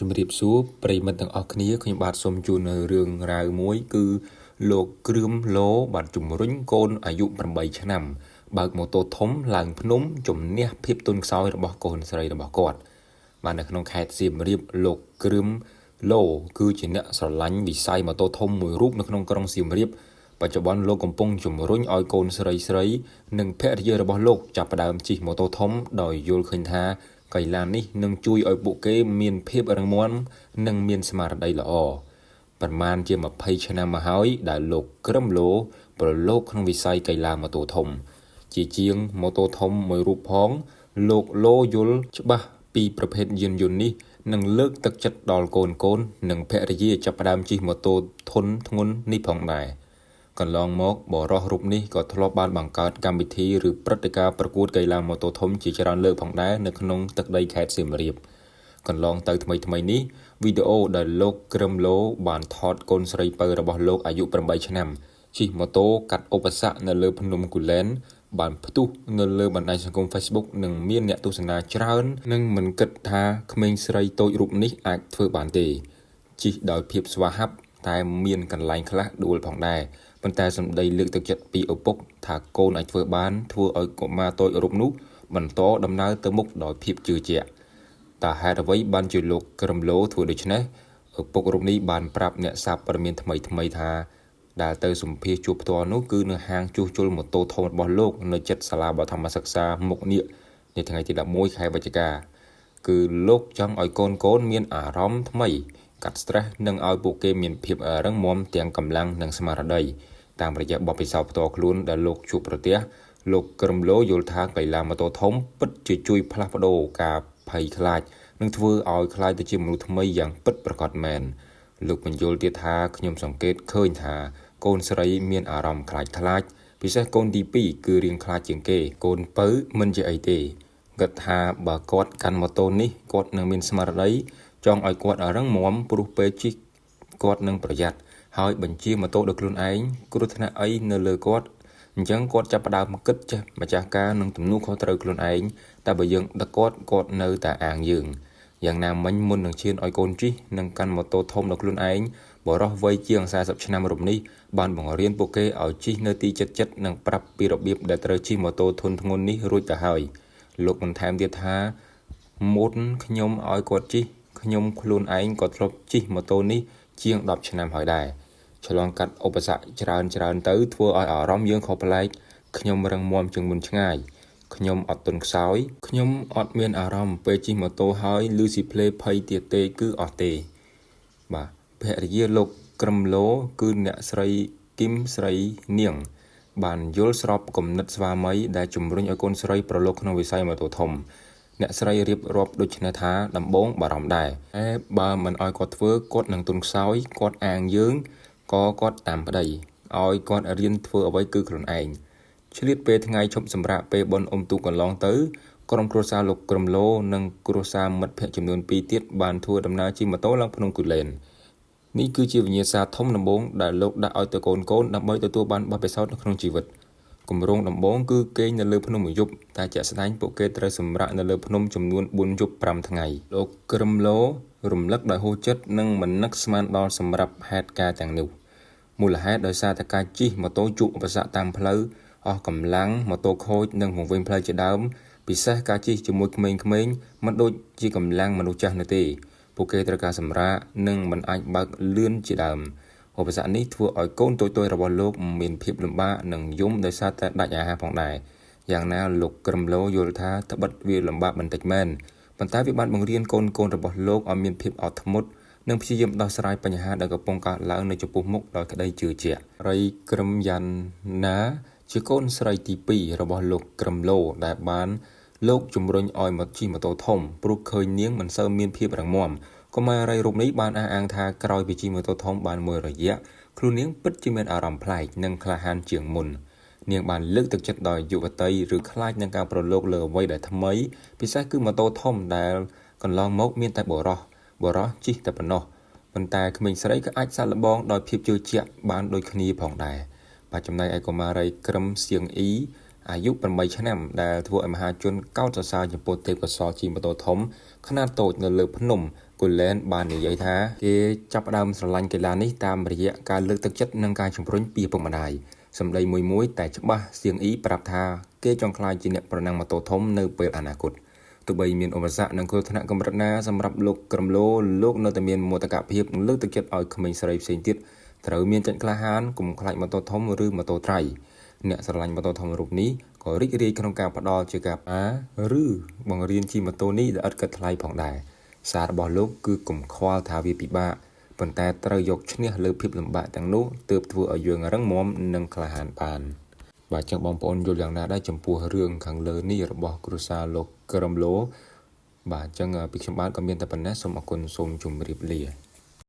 ជំរាបសួរប្រិយមិត្តទាំងអស់គ្នាខ្ញុំបាទសូមជូននៅរឿងរ៉ាវមួយគឺលោកគ្រឿមឡូបាទជំរុញកូនអាយុ8ឆ្នាំបើកម៉ូតូធំឡើងភ្នំជំនះភាពទន់ខ្សោយរបស់កូនស្រីរបស់គាត់បាទនៅក្នុងខេត្តសៀមរាបលោកគ្រឿមឡូគឺជាអ្នកស្រឡាញ់វិស័យម៉ូតូធំមួយរូបនៅក្នុងក្រុងសៀមរាបបច្ចុប្បន្នលោកកំពុងជំរុញឲ្យកូនស្រីនិងភរិយារបស់លោកចាប់ផ្ដើមជិះម៉ូតូធំដោយយល់ឃើញថាកីឡានេះនឹងជួយឲ្យពួកគេមានភាពរឹងមាំនិងមានស្មារតីល្អប្រមាណជា20ឆ្នាំមកហើយដែលលោកគ្រឿមឡូប្រឡូកក្នុងវិស័យកីឡាម៉ូតូធំជាជាងម៉ូតូធំមួយរូបផងលោកឡូយល់ច្បាស់ពីប្រភេទយានយន្តនេះនិងលើកទឹកចិត្តដល់កូននិងភរិយាចាប់ផ្ដើមជិះម៉ូតូធុនធ្ងន់នេះផងដែរកន្លងមកបរិសរូបនេះក៏ធ្លាប់បានបង្កើតកម្មវិធីឬព្រឹត្តិការណ៍ប្រកួតកីឡាម៉ូតូធំជាច្រើនលើកផងដែរនៅក្នុងទឹកដីខេត្តសៀមរាបកន្លងទៅថ្មីនេះវីដេអូដែលលោកគ្រឿមឡូបានថតកូនស្រីពៅរបស់លោកអាយុ8ឆ្នាំជិះម៉ូតូកាត់ឧបសគ្គនៅលើភ្នំគូលែនបានផ្ទុះនៅលើបណ្ដាញសង្គម Facebook និងមានអ្នកទស្សនាច្រើននិងមិនគិតថាក្មេងស្រីតូចរូបនេះអាចធ្វើបានទេជិះដោយភាពស្វាហាប់តែមានកន្លែងខ្លះដួលផងដែរប៉ុន្តែសម្ដីលើកទឹកចិត្តពីឪពុកថាកូនអាចធ្វើបានធ្វើឲ្យកុមារតូចរូបនោះបន្តដំណើរទៅមុខដោយភាពជឿជាក់តើហេតុអ្វីបានជាលោកគ្រឿមឡូធ្វើដូច្នេះឪពុករូបនេះបានប្រាប់អ្នកសារព័ត៌មានថ្មីថាដែលទៅសម្ភាសជួបផ្ទាល់នោះគឺនៅហាងជួសជុលម៉ូតូធំរបស់លោកនៅជិតសាលាបឋមសិក្សាមុខនៀកនៅថ្ងៃទី11ខែវិច្ឆិកាគឺលោកចង់ឲ្យកូនមានអារម្មណ៍ថ្មីកាត់ stress និងឲ្យពួកគេមានភាពរឹងមាំទាំងកម្លាំងនិងស្មារតីតាមរយៈបទពិសោធន៍ផ្ទាល់ខ្លួនដែលលោកជួបប្រទះលោកគ្រឿមឡូយល់ថាកីឡាម៉ូតូធំពិតជាជួយផ្លាស់ប្ដូរការភ័យខ្លាចនិងធ្វើឲ្យខ្លាចទៅជាមនុស្សថ្មីយ៉ាងពិតប្រាកដមែនលោកបញ្យល់ទៀតថាខ្ញុំសង្កេតឃើញថាកូនស្រីមានអារម្មណ៍ខ្លាចពិសេសកូនទី2គឺរៀងខ្លាចជាងគេកូនពៅមិនជាអីទេគាត់ថាបើគាត់កាន់ម៉ូតូនេះគាត់នឹងមានស្មារតីចង់ឲ្យគាត់រឹងមាំព្រោះពេលជិះគាត់នឹងប្រយ័ត្នហើយបញ្ជាម៉ូតូដោយខ្លួនឯងគ្រោះថ្នាក់អីនៅលើគាត់អញ្ចឹងគាត់ចាប់ផ្ដើមគិតចេះម្ចាស់ការនឹងទំនួលខុសត្រូវខ្លួនឯងតែបើយើងដឹកគាត់នៅតែអាងយើងយ៉ាងណាមិញមុននឹងឈានឲ្យកូនជិះនិងកាន់ម៉ូតូធំដោយខ្លួនឯងបរិសវ័យជាង40ឆ្នាំរូបនេះបានបង្រៀនពួកគេឲ្យជិះនៅទីជិតនិងប្រាប់ពីរបៀបដែលត្រូវជិះម៉ូតូធុនធ្ងន់នេះរួចទៅហើយលោកបន្ថែមទៀតថាមុនខ្ញុំឲ្យគាត់ជិះខ្ញុំខ្លួនឯងក៏ធ្លាប់ជិះម៉ូតូនេះជាង10ឆ្នាំហើយដែរឆ្លងកាត់ឧបសគ្គច្រើនទៅធ្វើឲ្យអារម្មណ៍យើងខុសប្លែកខ្ញុំរឹងមាំជាងមុនឆ្ងាយខ្ញុំអត់ទន់ខ្សោយខ្ញុំអត់មានអារម្មណ៍ពេលជិះម៉ូតូហើយឮស៊ីផ្លេភ័យទៀតទេគឺអត់ទេបាទភរិយាលោកគ្រឿមឡូគឺអ្នកស្រីគឹមស្រីនាងបានយល់ស្របគំនិតស្វាមីដែលជំរុញឲ្យកូនស្រីប្រឡូកក្នុងវិស័យម៉ូតូធំអ្នកស្រីរៀបរាប់ដូចនេះថាដំបូងបារម្ភដែរបើមិនឲ្យគាត់ធ្វើគាត់នឹងទន់ខ្សោយគាត់អាងយើងក៏គាត់តាមប្តីឲ្យគាត់រៀនធ្វើអ្វីគឺខ្លួនឯងឆ្លៀតពេលថ្ងៃឈប់សម្រាកពេលបុណ្យអុំទូកកន្លងទៅក្រុមគ្រួសារលោកគ្រឿមឡូនិងគ្រួសារមិត្តភ័ក្តិចំនួន2ទៀតបានធ្វើដំណើរជិះម៉ូតូឡើងភ្នំគូលែននេះគឺជាវិញ្ញាសាធំដំបូងដែលលោកដាក់ឲ្យទៅកូនដើម្បីទទួលបានបទពិសោធន៍នៅក្នុងជីវិតគម្រោងដំបូងគឺគេងនៅលើភ្នំមួយយប់តែជាក់ស្ដែងពួកគេត្រូវសម្រាកនៅលើភ្នំចំនួន4យប់5ថ្ងៃលោកគ្រឿមឡូរំលឹកដោយហូរចិត្តនិងមិននឹកស្មានដល់សម្រាប់ហេតុការណ៍ទាំងនោះមូលហេតុដោយសារតែការជិះម៉ូតូជួបឧបសគ្គតាមផ្លូវអស់កម្លាំងម៉ូតូខូចនិងវង្វេងផ្លូវជាដើមពិសេសការជិះជាមួយក្មេងៗមិនដូចជាកម្លាំងមនុស្សចាស់នោះទេពួកគេត្រូវការសម្រាកនិងមិនអាចបើកលឿនជាដើមឧបសគ្គនេះធ្វើឲ្យកូនតូចៗរបស់លោកមានភាពលំបាកនិងយំដោយសារតែដាច់អាហារផងដែរយ៉ាងណាលោកគ្រឿមឡូយល់ថាត្បិតវាលំបាកបន្តិចមែនប៉ុន្តែវាបានបង្រៀនកូនរបស់លោកឲ្យមានភាពអត់ធ្មត់និងព្យាយាមដោះស្រាយបញ្ហាដែលកំពុងកើតឡើងនៅចំពោះមុខដោយក្តីជឿជាក់រីគ្រឿមយ៉ាន់ណាជាកូនស្រីទី2របស់លោកគ្រឿមឡូដែលបានលោកជំរុញឲ្យមកជិះម៉ូតូធំព្រោះឃើញនាងមិនសូវមានភាពរឹងមាំកុមារីរូបនេះបានអះអាងថាក្រោយពីជិះម៉ូតូធំបានមួយរយៈខ្លួននាងពិតជាមានអារម្មណ៍ប្លែកនិងក្លាហានជាងមុននាងបានលើកទឹកចិត្តដល់យុវតីឬខ្លាចនឹងការប្រឡូកលើអ្វីដែលថ្មីពិសេសគឺម៉ូតូធំដែលកន្លងមកមានតែបុរសជិះតែប៉ុណ្ណោះប៉ុន្តែក្មេងស្រីក៏អាចសាកល្បងដោយភាពជឿជាក់បានដូចគ្នាផងដែរបាទចំណែកឯកុមារីគ្រឿមសៀងអ៊ីអាយុ8ឆ្នាំដែលធ្វើឲ្យមហាជនកោតសរសើរចំពោះទេពកោសល្យជិះម៉ូតូធំខ្នាតតូចនៅលើភ្នំគ Scotland បាននិយាយថាគេចាប់ផ្ដើមស្រឡាញ់កីឡានេះតាមរយៈការលើកទឹកចិត្តនិងការជំរុញពីឪពុកម្ដាយសម្ដីមួយតែច្បាស់សៀងអ៊ីប្រាប់ថាគេចង់ក្លាយជាអ្នកប្រណាំងម៉ូតូធំនៅពេលអនាគតទោះបីមានឧបសគ្គនិងគ្រោះថ្នាក់កម្រិតណាសម្រាប់លោកក្រំឡូលោកនៅតែមានមោទកភាពនិងលើកទឹកចិត្តឲ្យក្មេងស្រីផ្សេងទៀតត្រូវមានចិត្តក្លាហានកុំខ្លាចម៉ូតូធំឬម៉ូតូត្រៃអ្នកស្រឡាញ់ម៉ូតូធំរូបនេះក៏រីករាយក្នុងការផ្ដល់ជាការឬបង្រៀនជិះម៉ូតូនេះដែលឥតគិតថ្លៃផងដែរសាររបស់លោកគឺកុំខ្វល់ថាវាពិបាកប៉ុន្តែត្រូវយកឈ្នះលើភាពលំបាកទាំងនោះទើបធ្វើឲ្យយើងរឹងមាំនិងក្លាហានបានបាទចឹងបងប្អូនយល់យ៉ាងណាដែរចំពោះរឿងខាងលើនេះរបស់គ្រួសារលោកក្រំឡូបាទចឹងពីខ្ញុំបាទក៏មានតែប៉ុណ្ណេះសូមអរគុណសូមជម្រាបលា